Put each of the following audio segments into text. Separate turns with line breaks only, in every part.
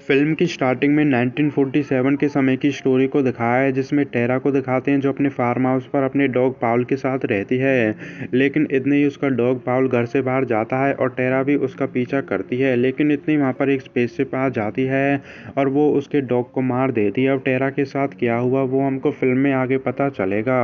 Film की starting में 1947 के समय की स्टोरी को दिखाया है, जिसमें टेरा को दिखाते हैं जो अपने फार्म हाउस पर अपने डॉग पाउल के साथ रहती है। लेकिन इतने ही उसका डॉग पाउल घर से बाहर जाता है और टेरा भी उसका पीछा करती है। लेकिन इतनी वहाँ पर एक स्पेसशिप आ जाती है और वो उसके डॉग को मार देती है। अब टेरा के साथ क्या हुआ वो हमको फिल्म में आगे पता चलेगा।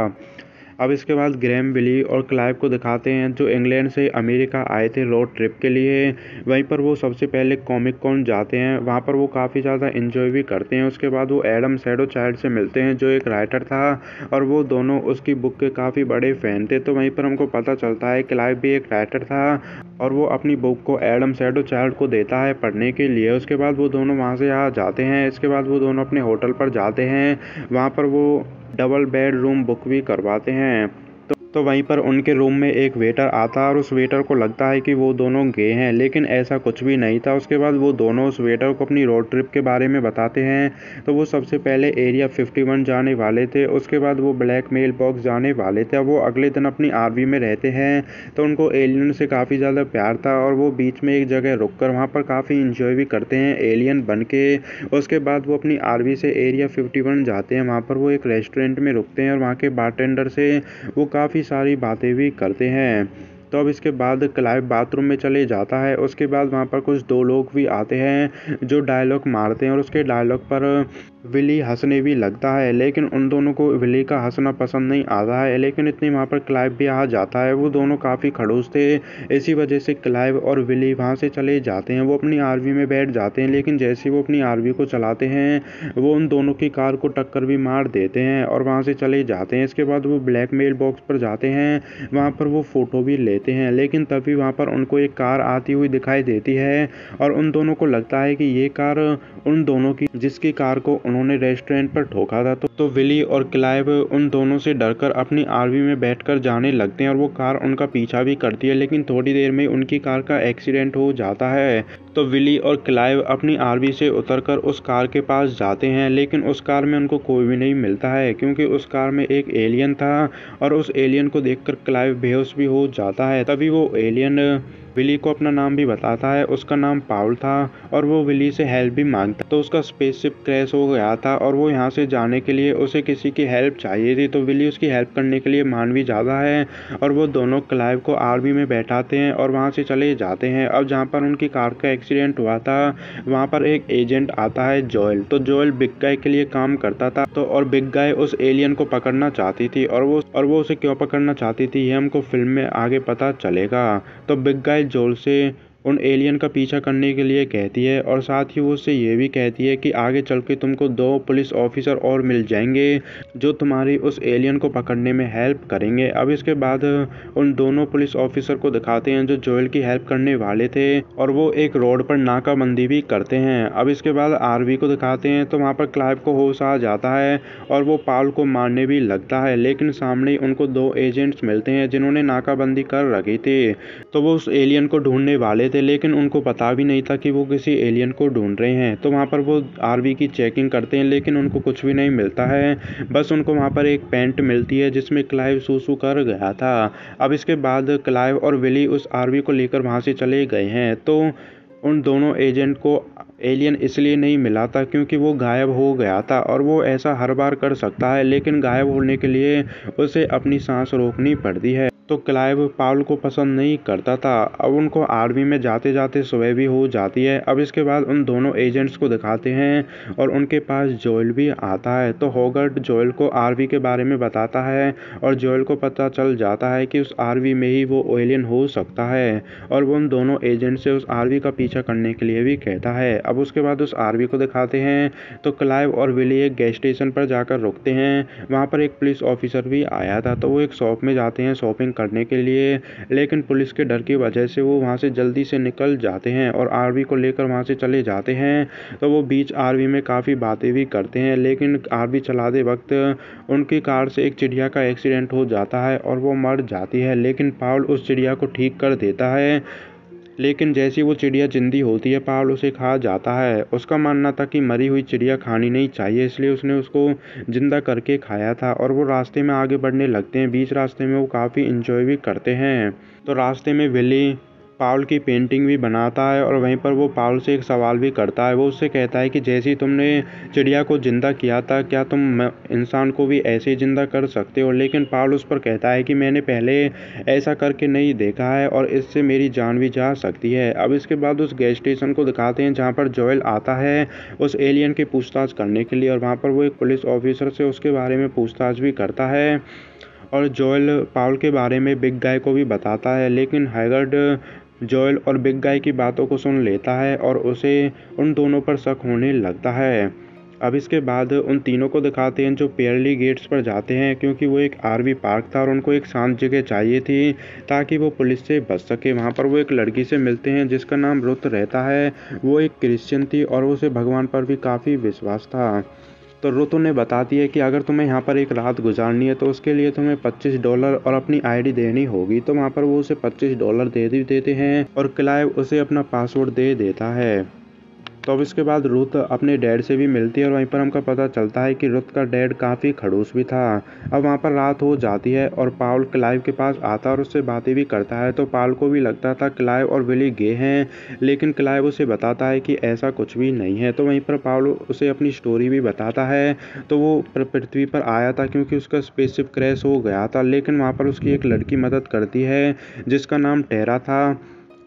अब इसके बाद ग्रैहम, बिली और क्लाइव को दिखाते हैं जो इंग्लैंड से अमेरिका आए थे रोड ट्रिप के लिए। वहीं पर वो सबसे पहले कॉमिक कॉन जाते हैं, वहाँ पर वो काफ़ी ज़्यादा एंजॉय भी करते हैं। उसके बाद वो एडम शैडो चाइल्ड से मिलते हैं जो एक राइटर था और वो दोनों उसकी बुक के काफ़ी बड़े फ़ैन थे। तो वहीं पर हमको पता चलता है क्लाइव भी एक राइटर था और वो अपनी बुक को एडम शैडो चाइल्ड को देता है पढ़ने के लिए। उसके बाद वो दोनों वहाँ से आ जाते हैं। इसके बाद वो दोनों अपने होटल पर जाते हैं, वहाँ पर वो डबल बेड रूम बुक भी करवाते हैं। तो वहीं पर उनके रूम में एक वेटर आता है और उस वेटर को लगता है कि वो दोनों गे हैं, लेकिन ऐसा कुछ भी नहीं था। उसके बाद वो दोनों उस वेटर को अपनी रोड ट्रिप के बारे में बताते हैं। तो वो सबसे पहले एरिया 51 जाने वाले थे, उसके बाद वो ब्लैक मेल बॉक्स जाने वाले थे। अब वो अगले दिन अपनी आरवी में रहते हैं। तो उनको एलियन से काफ़ी ज़्यादा प्यार था और वो बीच में एक जगह रुक कर वहाँ पर काफ़ी इंजॉय भी करते हैं एलियन बन के। उसके बाद वो अपनी आरवी से एरिया 51 जाते हैं, वहाँ पर वो एक रेस्टोरेंट में रुकते हैं और वहाँ के बारटेंडर से वो काफ़ी सारी बातें भी करते हैं। तो अब इसके बाद क्लाइव बाथरूम में चले जाता है। उसके बाद वहाँ पर कुछ दो लोग भी आते हैं जो डायलॉग मारते हैं और उसके डायलॉग पर विली हंसने भी लगता है। लेकिन उन दोनों को विली का हंसना पसंद नहीं आता है। लेकिन इतनी वहाँ पर क्लाइव भी आ जाता है। वो दोनों काफ़ी खड़ूस थे, इसी वजह से क्लाइव और विली वहाँ से चले जाते हैं। वो अपनी आरवी में बैठ जाते हैं, लेकिन जैसे ही वो अपनी आरवी को चलाते हैं वो उन दोनों की कार को टक्कर भी मार देते हैं और वहाँ से चले जाते हैं। इसके बाद वो ब्लैकमेल बॉक्स पर जाते हैं, वहाँ पर वो फ़ोटो भी लेते हैं। लेकिन तभी वहाँ पर उनको एक कार आती हुई दिखाई देती है और उन दोनों को लगता है कि ये कार उन दोनों की जिसकी कार को उन्होंने रेस्टोरेंट पर ठोका था। तो विली और क्लाइव उन दोनों से डरकर अपनी आरवी में बैठकर जाने लगते हैं और वो कार उनका पीछा भी करती है। लेकिन थोड़ी देर में उनकी कार का एक्सीडेंट हो जाता है। तो विली और क्लाइव अपनी आरवी से उतरकर उस कार के पास जाते हैं, लेकिन उस कार में उनको कोई भी नहीं मिलता है क्योंकि उस कार में एक एलियन था और उस एलियन को देखकर क्लाइव बेहोश भी हो जाता है। तभी वो एलियन विली को अपना नाम भी बताता है, उसका नाम पाउल था और वो विली से हेल्प भी मांगता। तो उसका स्पेसशिप क्रैश हो गया था और वो यहाँ से जाने के लिए उसे किसी की हेल्प चाहिए थी। तो विली उसकी हेल्प करने के लिए मान भी जाता है और वो दोनों क्लाइव को आर्मी में बैठाते हैं और वहाँ से चले जाते हैं। अब जहाँ पर उनकी कार का एक्सीडेंट हुआ था वहाँ पर एक एजेंट आता है जोएल। तो जोएल बिग गाय के लिए काम करता था। तो और बिग गाय उस एलियन को पकड़ना चाहती थी और वो उसे क्यों पकड़ना चाहती थी ये हमको फिल्म में आगे पता चलेगा। तो बिग गाय जोएल से उन एलियन का पीछा करने के लिए कहती है और साथ ही वो उससे ये भी कहती है कि आगे चल के तुमको 2 पुलिस ऑफिसर और मिल जाएंगे जो तुम्हारी उस एलियन को पकड़ने में हेल्प करेंगे। अब इसके बाद उन दोनों पुलिस ऑफिसर को दिखाते हैं जो जोएल की हेल्प करने वाले थे और वो एक रोड पर नाकाबंदी भी करते हैं। अब इसके बाद आरवी को दिखाते हैं तो वहाँ पर क्लाइव को होश आ जाता है और वो पाउल को मारने भी लगता है। लेकिन सामने ही उनको 2 एजेंट्स मिलते हैं जिन्होंने नाकाबंदी कर रखी थी। तो वो उस एलियन को ढूंढने वाले थे, लेकिन उनको पता भी नहीं था कि वो किसी एलियन को ढूंढ रहे हैं। तो वहाँ पर वो आरवी की चेकिंग करते हैं, लेकिन उनको कुछ भी नहीं मिलता है। बस उनको वहाँ पर एक पैंट मिलती है जिसमें क्लाइव सूसू कर गया था। अब इसके बाद क्लाइव और विली उस आरवी को लेकर वहाँ से चले गए हैं। तो उन दोनों एजेंट को एलियन इसलिए नहीं मिला था क्योंकि वो गायब हो गया था और वो ऐसा हर बार कर सकता है, लेकिन गायब होने के लिए उसे अपनी सांस रोकनी पड़ती है। तो क्लाइव पाउल को पसंद नहीं करता था। अब उनको आर्मी में जाते जाते सुबह भी हो जाती है। अब इसके बाद उन दोनों एजेंट्स को दिखाते हैं और उनके पास जोएल भी आता है। तो होगर्ट जोएल को आरवी के बारे में बताता है और जोएल को पता चल जाता है कि उस आरवी में ही वो एलियन हो सकता है और वो उन दोनों एजेंट से उस आरवी का पीछा करने के लिए भी कहता है। अब उसके बाद उस आरवी को दिखाते हैं तो क्लाइव और विली एक गैस स्टेशन पर जाकर रुकते हैं। वहाँ पर एक पुलिस ऑफिसर भी आया था। तो वो एक शॉप में जाते हैं शॉपिंग करने के लिए, लेकिन पुलिस के डर की वजह से वो वहाँ से जल्दी से निकल जाते हैं और आरवी को लेकर वहाँ से चले जाते हैं। तो वो बीच आरवी में काफ़ी बातें भी करते हैं, लेकिन आरवी चलाते वक्त उनकी कार से एक चिड़िया का एक्सीडेंट हो जाता है और वो मर जाती है। लेकिन पाउल उस चिड़िया को ठीक कर देता है, लेकिन जैसी वो चिड़िया जिंदी होती है पाउल उसे खा जाता है। उसका मानना था कि मरी हुई चिड़िया खानी नहीं चाहिए, इसलिए उसने उसको जिंदा करके खाया था। और वो रास्ते में आगे बढ़ने लगते हैं। बीच रास्ते में वो काफ़ी इंजॉय भी करते हैं। तो रास्ते में विली पाउल की पेंटिंग भी बनाता है और वहीं पर वो पाउल से एक सवाल भी करता है। वो उससे कहता है कि जैसे ही तुमने चिड़िया को ज़िंदा किया था, क्या तुम इंसान को भी ऐसे ही ज़िंदा कर सकते हो? लेकिन पाउल उस पर कहता है कि मैंने पहले ऐसा करके नहीं देखा है और इससे मेरी जान भी जा सकती है। अब इसके बाद उस गैस स्टेशन को दिखाते हैं जहाँ पर जोएल आता है उस एलियन की पूछताछ करने के लिए, और वहाँ पर वो एक पुलिस ऑफिसर से उसके बारे में पूछताछ भी करता है और जोएल पाउल के बारे में बिग गाय को भी बताता है। लेकिन हैगर्ड जोएल और बिग गाय की बातों को सुन लेता है और उसे उन दोनों पर शक होने लगता है। अब इसके बाद उन तीनों को दिखाते हैं जो पेयरली गेट्स पर जाते हैं, क्योंकि वो एक आरवी पार्क था और उनको एक शांत जगह चाहिए थी ताकि वो पुलिस से बच सके। वहाँ पर वो एक लड़की से मिलते हैं जिसका नाम रुत रहता है। वो एक क्रिश्चियन थी और उसे भगवान पर भी काफ़ी विश्वास था। तो रुत उन्हें बताती है कि अगर तुम्हें यहाँ पर एक रात गुजारनी है तो उसके लिए तुम्हें $25 और अपनी आईडी देनी होगी। तो वहाँ पर वो उसे $25 दे देते हैं और क्लाइव उसे अपना पासवर्ड दे देता है। तो अब इसके बाद रुत अपने डैड से भी मिलती है और वहीं पर हमको पता चलता है कि रुत का डैड काफ़ी खड़ूस भी था। अब वहाँ पर रात हो जाती है और पाउल क्लाइव के पास आता है और उससे बातें भी करता है। तो पाउल को भी लगता था क्लाइव और विली गे हैं, लेकिन क्लाइव उसे बताता है कि ऐसा कुछ भी नहीं है। तो वहीं पर पाउल उसे अपनी स्टोरी भी बताता है। तो वो पृथ्वी पर आया था क्योंकि उसका स्पेसशिप क्रैश हो गया था, लेकिन वहाँ पर उसकी एक लड़की मदद करती है जिसका नाम टेरा था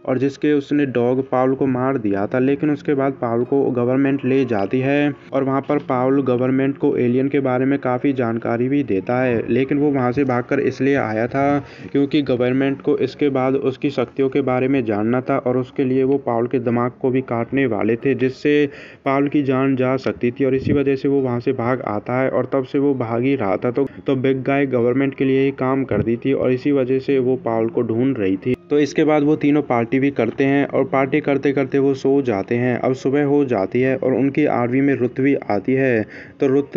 और जिसके उसने डॉग पाउल को मार दिया था। लेकिन उसके बाद पाउल को गवर्नमेंट ले जाती है और वहाँ पर पाउल गवर्नमेंट को एलियन के बारे में काफ़ी जानकारी भी देता है। लेकिन वो वहाँ से भागकर इसलिए आया था क्योंकि गवर्नमेंट को इसके बाद उसकी शक्तियों के बारे में जानना था और उसके लिए वो पाउल के दिमाग को भी काटने वाले थे, जिससे पाउल की जान जा सकती थी। और इसी वजह से वो वहाँ से भाग आता है और तब से वो भाग ही रहा था। तो बिग गाय गवर्नमेंट के लिए ही काम करती थी और इसी वजह से वो पाउल को ढूंढ रही थी। तो इसके बाद वो तीनों पार्टी भी करते हैं और पार्टी करते करते वो सो जाते हैं। अब सुबह हो जाती है और उनकी आरवी में रुत भी आती है। तो रुत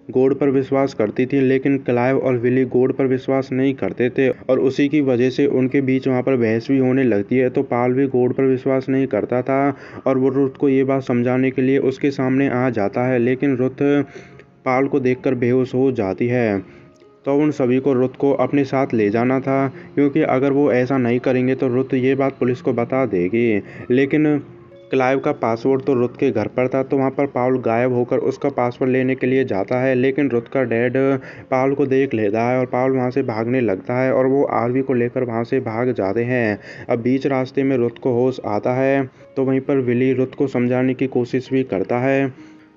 गॉड पर विश्वास करती थी, लेकिन क्लाइव और विली गॉड पर विश्वास नहीं करते थे और उसी की वजह से उनके बीच वहाँ पर बहस भी होने लगती है। तो पाल भी गॉड पर विश्वास नहीं करता था और वो रुत को ये बात समझाने के लिए उसके सामने आ जाता है, लेकिन रुत पाल को देखकर बेहोश हो जाती है। तो उन सभी को रुत को अपने साथ ले जाना था, क्योंकि अगर वो ऐसा नहीं करेंगे तो रुत ये बात पुलिस को बता देगी। लेकिन क्लाइव का पासवर्ड तो रुत के घर पर था, तो वहाँ पर पाउल गायब होकर उसका पासवर्ड लेने के लिए जाता है। लेकिन रुत का डैड पाउल को देख लेता है और पाउल वहाँ से भागने लगता है और वो आरवी को लेकर वहाँ से भाग जाते हैं। अब बीच रास्ते में रुत को होश आता है, तो वहीं पर विली रुत को समझाने की कोशिश भी करता है।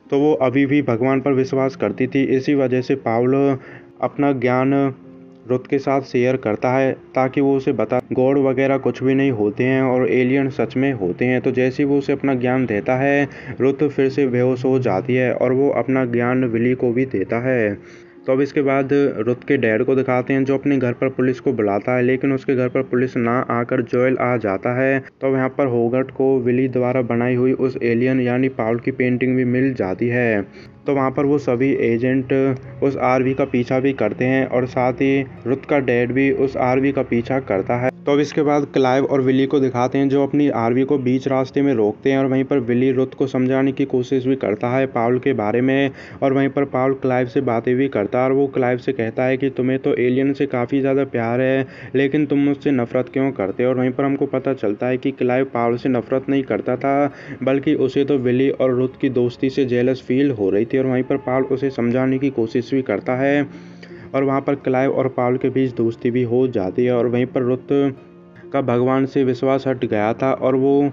तो वो अभी भी भगवान पर विश्वास करती थी, इसी वजह से पाउल अपना ज्ञान रुत के साथ शेयर करता है ताकि वो उसे बता गॉड वगैरह कुछ भी नहीं होते हैं और एलियन सच में होते हैं। तो जैसे ही वो उसे अपना ज्ञान देता है, रुत फिर से बेहोश हो जाती है और वो अपना ज्ञान विली को भी देता है। तो अब इसके बाद रुत के डैड को दिखाते हैं जो अपने घर पर पुलिस को बुलाता है, लेकिन उसके घर पर पुलिस ना आकर जोएल आ जाता है। तो यहाँ पर होगर्ट को विली द्वारा बनाई हुई उस एलियन यानी पाउल की पेंटिंग भी मिल जाती है। तो वहाँ पर वो सभी एजेंट उस आरवी का पीछा भी करते हैं और साथ ही रुत का डैड भी उस आरवी का पीछा करता है। तो अब इसके बाद क्लाइव और विली को दिखाते हैं जो अपनी आरवी को बीच रास्ते में रोकते हैं और वहीं पर विली रुत को समझाने की कोशिश भी करता है पाउल के बारे में, और वहीं पर पाउल क्लाइव से बातें भी करता है और वो क्लाइव से कहता है कि तुम्हें तो एलियन से काफ़ी ज़्यादा प्यार है, लेकिन तुम मुझसे नफरत क्यों करते हो। और वहीं पर हमको पता चलता है कि क्लाइव पाउल से नफरत नहीं करता था, बल्कि उसे तो विली और रुत की दोस्ती से जेलस फील हो रही थी। और वहीं पर पाउल उसे समझाने की कोशिश भी करता है और वहाँ पर क्लाइव और पाउल के बीच दोस्ती भी हो जाती है। और वहीं पर रुत का भगवान से विश्वास हट गया था और वो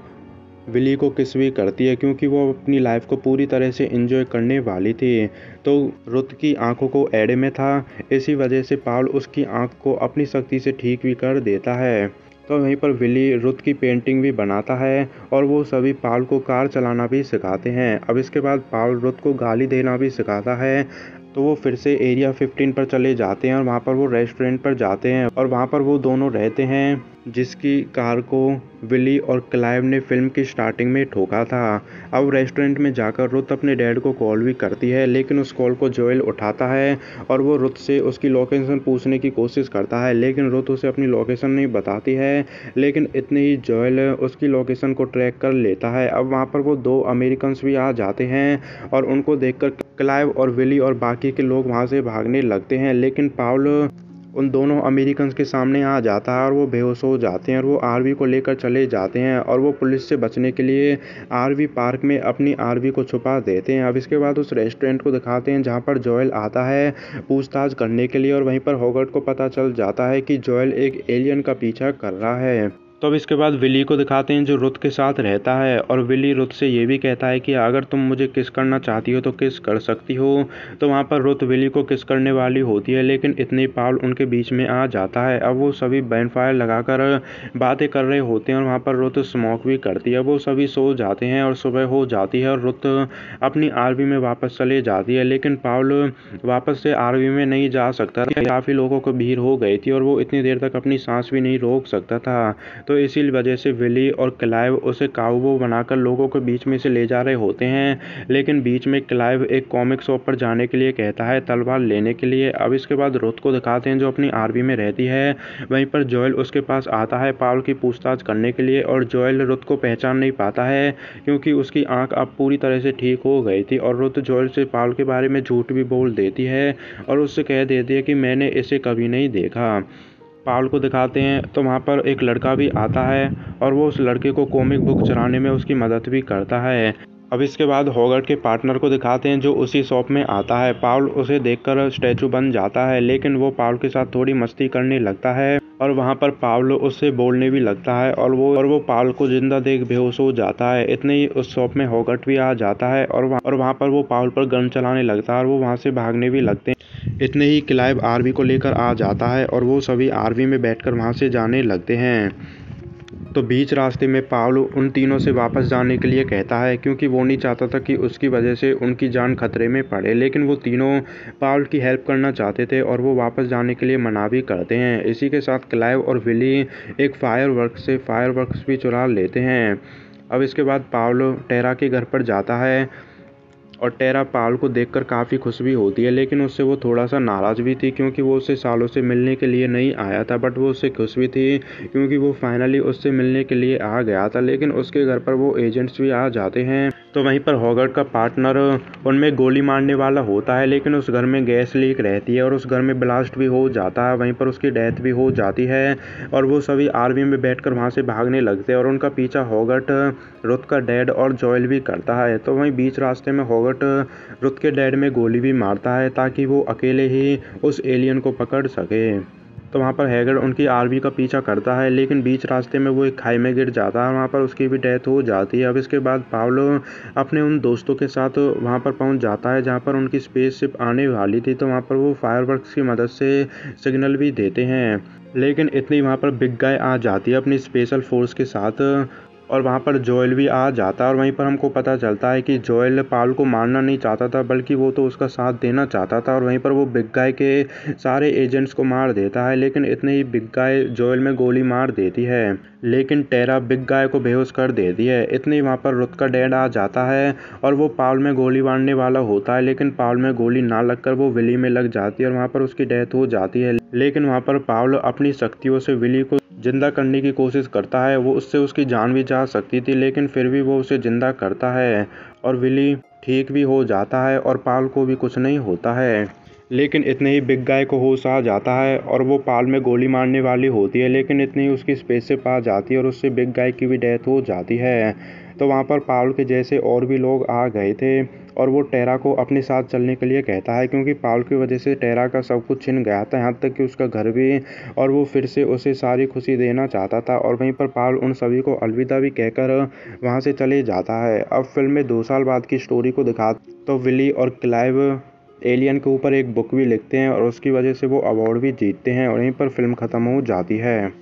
विली को किस भी करती है क्योंकि वो अपनी लाइफ को पूरी तरह से एंजॉय करने वाली थी। तो रुत की आंखों को एडे में था, इसी वजह से पाउल उसकी आंख को अपनी शक्ति से ठीक भी कर देता है। तो वहीं पर विली रुत की पेंटिंग भी बनाता है और वो सभी पाउल को कार चलाना भी सिखाते हैं। अब इसके बाद पाउल रुत को गाली देना भी सिखाता है। तो वो फिर से एरिया 15 पर चले जाते हैं और वहाँ पर वो रेस्टोरेंट पर जाते हैं और वहाँ पर वो दोनों रहते हैं जिसकी कार को विली और क्लाइव ने फिल्म की स्टार्टिंग में ठोका था। अब रेस्टोरेंट में जाकर रुत अपने डैड को कॉल भी करती है, लेकिन उस कॉल को जोएल उठाता है और वो रुत से उसकी लोकेशन पूछने की कोशिश करता है, लेकिन रुत उसे अपनी लोकेशन नहीं बताती है। लेकिन इतने ही जोएल उसकी लोकेशन को ट्रैक कर लेता है। अब वहाँ पर वो 2 अमेरिकन्स भी आ जाते हैं और उनको देखकर क्लाइव और विली और बाकी के लोग वहाँ से भागने लगते हैं, लेकिन पाउल उन दोनों अमेरिकन्स के सामने आ जाता है और वो बेहोश हो जाते हैं और वो आरवी को लेकर चले जाते हैं और वो पुलिस से बचने के लिए आरवी पार्क में अपनी आरवी को छुपा देते हैं। अब इसके बाद उस रेस्टोरेंट को दिखाते हैं जहाँ पर जोएल आता है पूछताछ करने के लिए और वहीं पर हॉवर्ड को पता चल जाता है कि जोएल एक एलियन का पीछा कर रहा है। तो अब इसके बाद विली को दिखाते हैं जो रुथ के साथ रहता है और विली रुथ से ये भी कहता है कि अगर तुम मुझे किस करना चाहती हो तो किस कर सकती हो। तो वहाँ पर रुथ विली को किस करने वाली होती है लेकिन इतनी पाउल उनके बीच में आ जाता है। अब वो सभी बैनफायर लगाकर बातें कर रहे होते हैं और वहाँ पर रुथ स्मोक भी करती है। वो सभी सो जाते हैं और सुबह हो जाती है और रुथ अपनी आरवी में वापस चले जाती है लेकिन पाउल वापस से आरवी में नहीं जा सकता। काफ़ी लोगों को भीड़ हो गई थी और वो इतनी देर तक अपनी सांस भी नहीं रोक सकता था। तो इसी वजह से विली और क्लाइव उसे काउबॉय बनाकर लोगों के बीच में से ले जा रहे होते हैं लेकिन बीच में क्लाइव एक कॉमिक शॉप पर जाने के लिए कहता है तलवार लेने के लिए। अब इसके बाद रुथ को दिखाते हैं जो अपनी आरवी में रहती है। वहीं पर जोएल उसके पास आता है पाउल की पूछताछ करने के लिए और जोएल रुथ को पहचान नहीं पाता है क्योंकि उसकी आंख अब पूरी तरह से ठीक हो गई थी और रुथ जोएल से पाउल के बारे में झूठ भी बोल देती है और उससे कह देती है कि मैंने इसे कभी नहीं देखा। पाउल को दिखाते हैं तो वहाँ पर एक लड़का भी आता है और वो उस लड़के को कॉमिक बुक चुराने में उसकी मदद भी करता है। अब इसके बाद हॉवर्ड के पार्टनर को दिखाते हैं जो उसी शॉप में आता है। पाउल उसे देखकर स्टैचू बन जाता है लेकिन वो पाउल के साथ थोड़ी मस्ती करने लगता है और वहाँ पर पाउल उससे बोलने भी लगता है और वो पाउल को जिंदा देख बेहोश हो जाता है। इतने ही उस शॉप में हॉवर्ड भी आ जाता है और वहाँ पर वो पाउल पर गन चलाने लगता है और वो वहाँ से भागने भी लगते हैं। इतने ही क्लाइव आरवी को लेकर आ जाता है और वो सभी आरवी में बैठकर वहाँ से जाने लगते हैं। तो बीच रास्ते में पाउल उन तीनों से वापस जाने के लिए कहता है क्योंकि वो नहीं चाहता था कि उसकी वजह से उनकी जान खतरे में पड़े लेकिन वो तीनों पाउल की हेल्प करना चाहते थे और वो वापस जाने के लिए मना भी करते हैं। इसी के साथ क्लाइव और विली एक फायरवर्क्स भी चुरा लेते हैं। अब इसके बाद पाउल टेरा के घर पर जाता है और टेरा पाउल को देखकर काफ़ी खुश भी होती है लेकिन उससे वो थोड़ा सा नाराज़ भी थी क्योंकि वो उससे सालों से मिलने के लिए नहीं आया था। बट वो उससे खुश भी थी क्योंकि वो फाइनली उससे मिलने के लिए आ गया था। लेकिन उसके घर पर वो एजेंट्स भी आ जाते हैं। तो वहीं पर हॉवर्ड का पार्टनर उनमें गोली मारने वाला होता है लेकिन उस घर में गैस लीक रहती है और उस घर में ब्लास्ट भी हो जाता है। वहीं पर उसकी डेथ भी हो जाती है और वो सभी आर्मी में बैठकर वहाँ से भागने लगते हैं और उनका पीछा हॉवर्ड रुथ का डैड और जोएल भी करता है। तो वहीं बीच रास्ते में हॉवर्ड रुथ के डैड में गोली भी मारता है ताकि वो अकेले ही उस एलियन को पकड़ सके। तो वहाँ पर हैगर्ड उनकी आरवी का पीछा करता है लेकिन बीच रास्ते में वो एक खाई में गिर जाता है, वहाँ पर उसकी भी डेथ हो जाती है। अब इसके बाद पाउलो अपने उन दोस्तों के साथ वहाँ पर पहुँच जाता है जहाँ पर उनकी स्पेसशिप आने वाली थी। तो वहाँ पर वो फायरवर्क्स की मदद से सिग्नल भी देते हैं लेकिन इतनी वहाँ पर बिग गाय आ जाती है अपनी स्पेशल फोर्स के साथ और वहाँ पर जोएल भी आ जाता है और वहीं पर हमको पता चलता है कि जोएल पाउल को मारना नहीं चाहता था बल्कि वो तो उसका साथ देना चाहता था और वहीं पर वो बिग गाय के सारे एजेंट्स को मार देता है। लेकिन इतने ही बिग गाय जोएल में गोली मार देती है लेकिन टेरा बिग गाय को बेहोश कर देती है। इतने ही वहाँ पर रुथ का डैड आ जाता है और वो पाउल में गोली मारने वाला होता है लेकिन पाउल में गोली ना लगकर वो विली में लग जाती है और वहाँ पर उसकी डेथ हो जाती है। लेकिन वहाँ पर पाउल अपनी शक्तियों से विली को जिंदा करने की कोशिश करता है। वो उससे उसकी जान भी जा सकती थी लेकिन फिर भी वो उसे जिंदा करता है और विली ठीक भी हो जाता है और पाउल को भी कुछ नहीं होता है। लेकिन इतने ही बिग गाय को होश आ जाता है और वो पाउल में गोली मारने वाली होती है लेकिन इतनी ही उसकी स्पेसशिप आ जाती है और उससे बिग गाय की भी डेथ हो जाती है। तो वहाँ पर पाउल के जैसे और भी लोग आ गए थे और वो टेरा को अपने साथ चलने के लिए कहता है क्योंकि पाउल की वजह से टेरा का सब कुछ छिन गया था, यहाँ तक कि उसका घर भी, और वो फिर से उसे सारी खुशी देना चाहता था। और वहीं पर पाउल उन सभी को अलविदा भी कहकर वहाँ से चले जाता है। अब फिल्म में 2 साल बाद की स्टोरी को दिखा तो विली और क्लाइव एलियन के ऊपर एक बुक भी लिखते हैं और उसकी वजह से वो अवार्ड भी जीतते हैं और यहीं पर फिल्म ख़त्म हो जाती है।